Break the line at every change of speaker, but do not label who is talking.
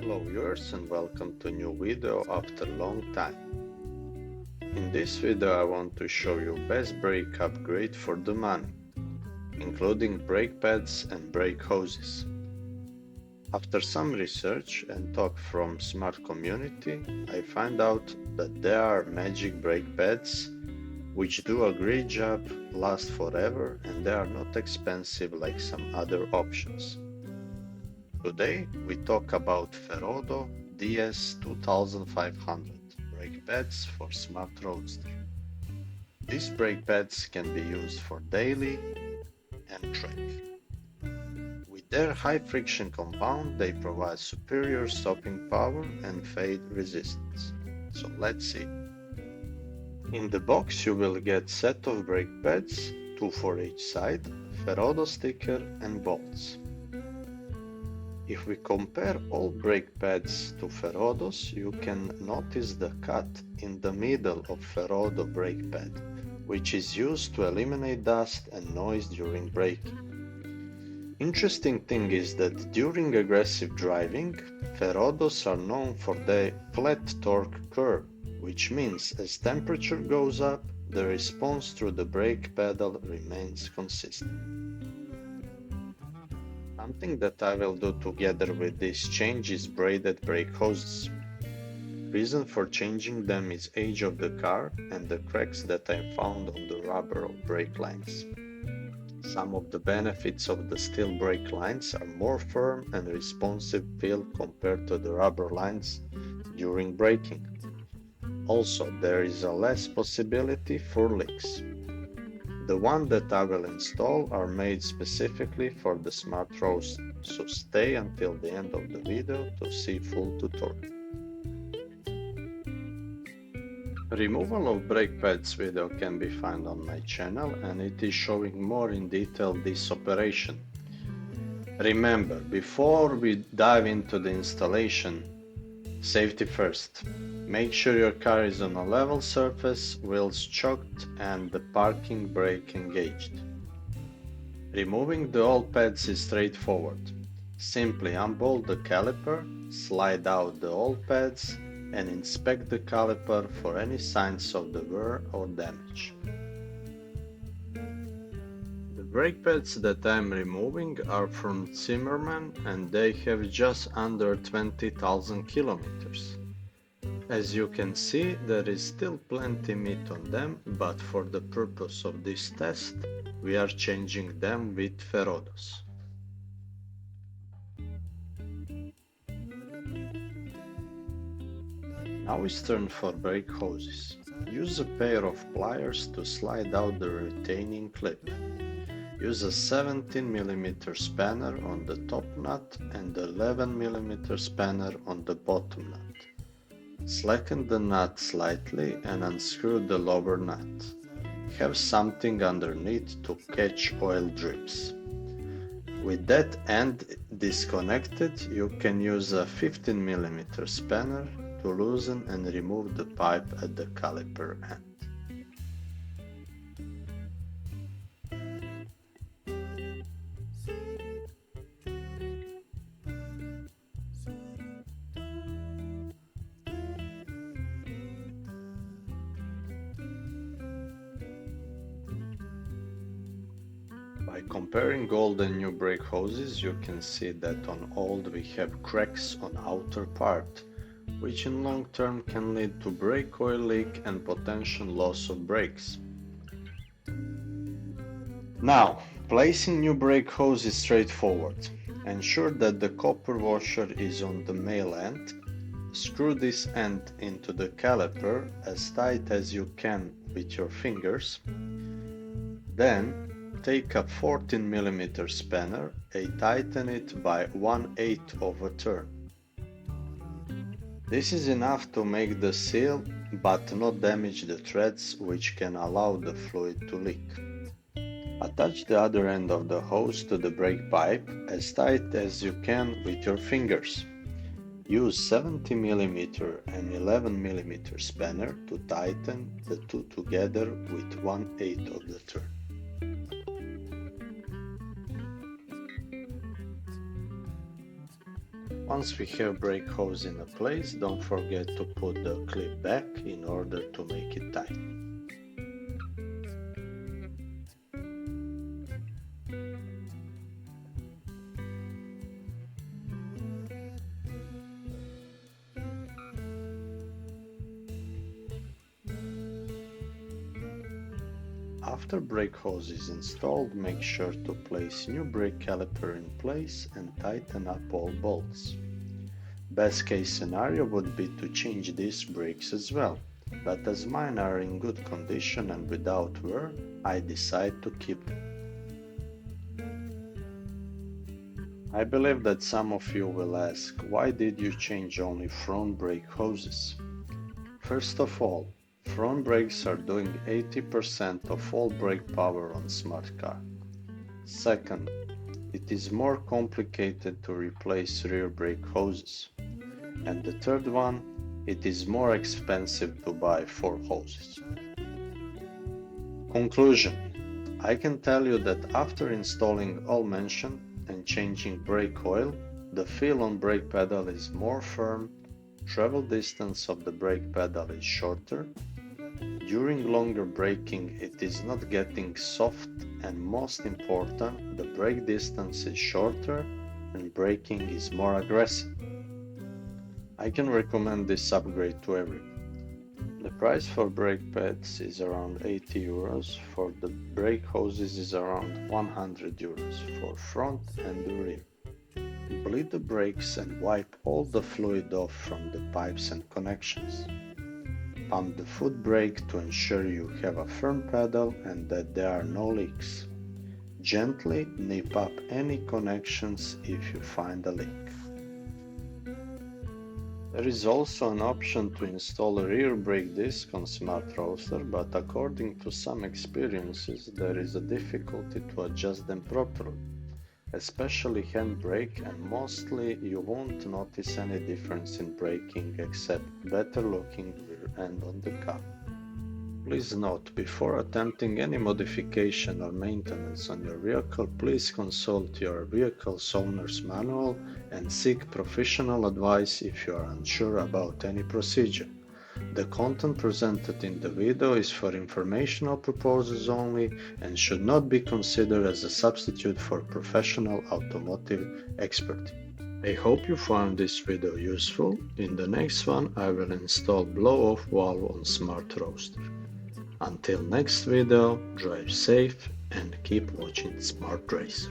Hello viewers and welcome to a new video after a long time. In this video I want to show you best brake upgrade for the money, including brake pads and brake hoses. After some research and talk from smart community, I find out that there are magic brake pads which do a great job, last forever, and they are not expensive like some other options. Today we talk about Ferodo DS 2500 brake pads for smart Roadster. These brake pads can be used for daily and track. With their high friction compound, they provide superior stopping power and fade resistance. So let's see. In the box you will get set of brake pads, 2 for each side, Ferodo sticker and bolts. If we compare all brake pads to Ferodos, you can notice the cut in the middle of Ferodo brake pad, which is used to eliminate dust and noise during braking. Interesting thing is that during aggressive driving, Ferodos are known for their flat torque curve, which means as temperature goes up, the response through the brake pedal remains consistent. Something that I will do together with this change is braided brake hoses. Reason for changing them is age of the car and the cracks that I found on the rubber of brake lines. Some of the benefits of the steel brake lines are more firm and responsive feel compared to the rubber lines during braking. Also, there is a less possibility for leaks. The one that I will install are made specifically for the smart Roadster, so stay until the end of the video to see full tutorial. Removal of brake pads video can be found on my channel and it is showing more in detail this operation. Remember, before we dive into the installation, safety first. Make sure your car is on a level surface, wheels choked and the parking brake engaged. Removing the old pads is straightforward. Simply unbolt the caliper, slide out the old pads and inspect the caliper for any signs of the wear or damage. The brake pads that I am removing are from Zimmerman and they have just under 20,000 kilometers. As you can see, there is still plenty meat on them, but for the purpose of this test, we are changing them with Ferodos. Now it's turn for brake hoses. Use a pair of pliers to slide out the retaining clip. Use a 17mm spanner on the top nut and 11mm spanner on the bottom nut. Slacken the nut slightly and unscrew the lower nut. Have something underneath to catch oil drips. With that end disconnected, you can use a 15mm spanner to loosen and remove the pipe at the caliper end. By comparing old and new brake hoses, you can see that on old we have cracks on outer part, which in long term can lead to brake oil leak and potential loss of brakes. Now, placing new brake hose is straightforward. Ensure that the copper washer is on the male end. Screw this end into the caliper as tight as you can with your fingers. Then take a 14mm spanner and tighten it by 1/8 of a turn. This is enough to make the seal but not damage the threads, which can allow the fluid to leak. Attach the other end of the hose to the brake pipe as tight as you can with your fingers. Use 70mm and 11mm spanner to tighten the two together with 1/8 of the turn. Once we have brake hose in place, don't forget to put the clip back in order to make it tight. After brake hose is installed, make sure to place new brake caliper in place and tighten up all bolts. Best case scenario would be to change these brakes as well, but as mine are in good condition and without wear, I decide to keep them. I believe that some of you will ask, why did you change only front brake hoses? First of all, front brakes are doing 80% of all brake power on smart car. Second, it is more complicated to replace rear brake hoses. And the third one, it is more expensive to buy 4 hoses. Conclusion: I can tell you that after installing all mentioned and changing brake oil, the feel on brake pedal is more firm, travel distance of the brake pedal is shorter, during longer braking it is not getting soft, and most important, the brake distance is shorter and braking is more aggressive. I can recommend this upgrade to everyone. The price for brake pads is around 80 euros, for the brake hoses is around 100 euros for front and the rear. Bleed the brakes and wipe all the fluid off from the pipes and connections. Pump the foot brake to ensure you have a firm pedal and that there are no leaks. Gently nip up any connections if you find a leak. There is also an option to install a rear brake disc on Smart Roadster, but according to some experiences there is a difficulty to adjust them properly, especially handbrake, and mostly you won't notice any difference in braking except better looking rear end on the car. Please note, before attempting any modification or maintenance on your vehicle, please consult your vehicle's owner's manual and seek professional advice if you are unsure about any procedure. The content presented in the video is for informational purposes only and should not be considered as a substitute for professional automotive expertise. I hope you found this video useful. In the next one I will install blow-off valve on Smart Roadster. Until next video, drive safe and keep watching Smart Racer.